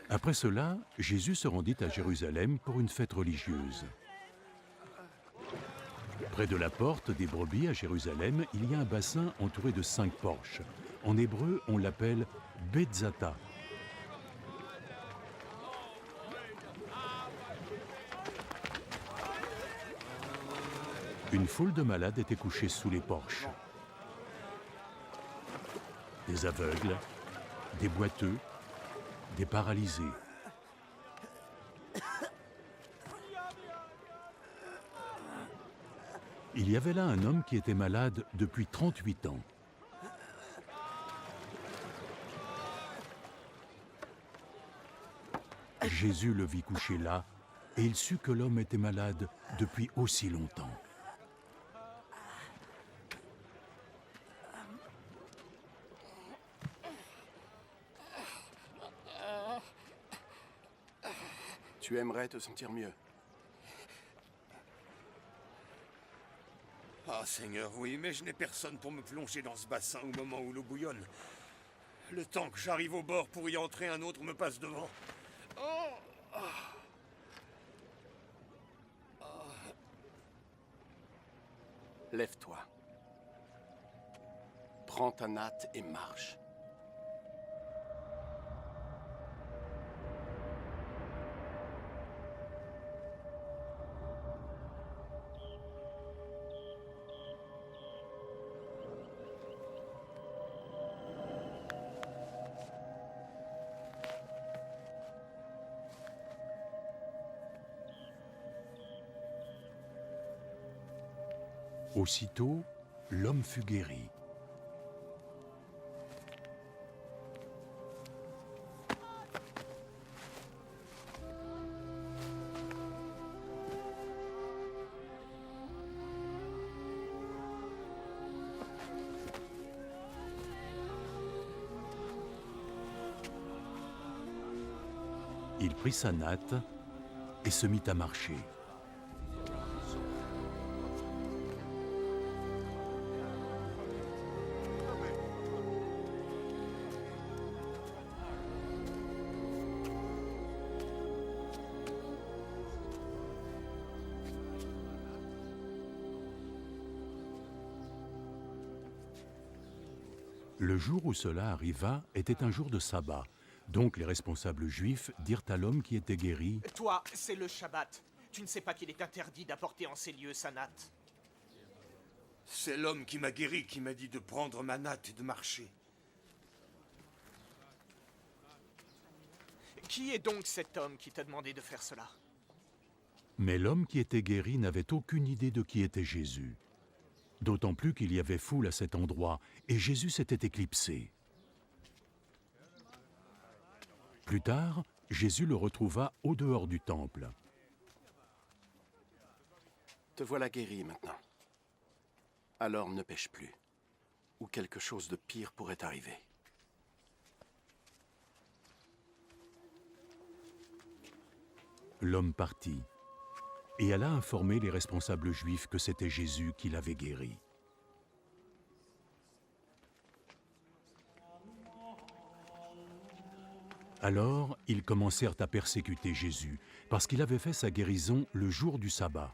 Après cela, Jésus se rendit à Jérusalem pour une fête religieuse. Près de la porte des brebis à Jérusalem, il y a un bassin entouré de 5 porches. En hébreu, on l'appelle Betzata. Une foule de malades était couchée sous les porches. Des aveugles, des boiteux, des paralysés. Il y avait là un homme qui était malade depuis 38 ans. Jésus le vit couché là, et il sut que l'homme était malade depuis aussi longtemps. Tu aimerais te sentir mieux. Ah, Seigneur, oui, mais je n'ai personne pour me plonger dans ce bassin au moment où l'eau bouillonne. Le temps que j'arrive au bord pour y entrer, un autre me passe devant. Oh, Lève-toi. Prends ta natte et marche. Aussitôt, l'homme fut guéri. Il prit sa natte et se mit à marcher. Le jour où cela arriva était un jour de sabbat. Donc les responsables juifs dirent à l'homme qui était guéri « Toi, c'est le Shabbat. Tu ne sais pas qu'il est interdit d'apporter en ces lieux sa natte. c'est l'homme qui m'a guéri qui m'a dit de prendre ma natte et de marcher. Qui est donc cet homme qui t'a demandé de faire cela? » Mais l'homme qui était guéri n'avait aucune idée de qui était Jésus. D'autant plus qu'il y avait foule à cet endroit, et Jésus s'était éclipsé. Plus tard, Jésus le retrouva au dehors du temple. Te voilà guéri maintenant. Alors ne pêche plus, ou quelque chose de pire pourrait arriver. L'homme partit et alla informer les responsables juifs que c'était Jésus qui l'avait guéri. Alors, ils commencèrent à persécuter Jésus, parce qu'il avait fait sa guérison le jour du sabbat.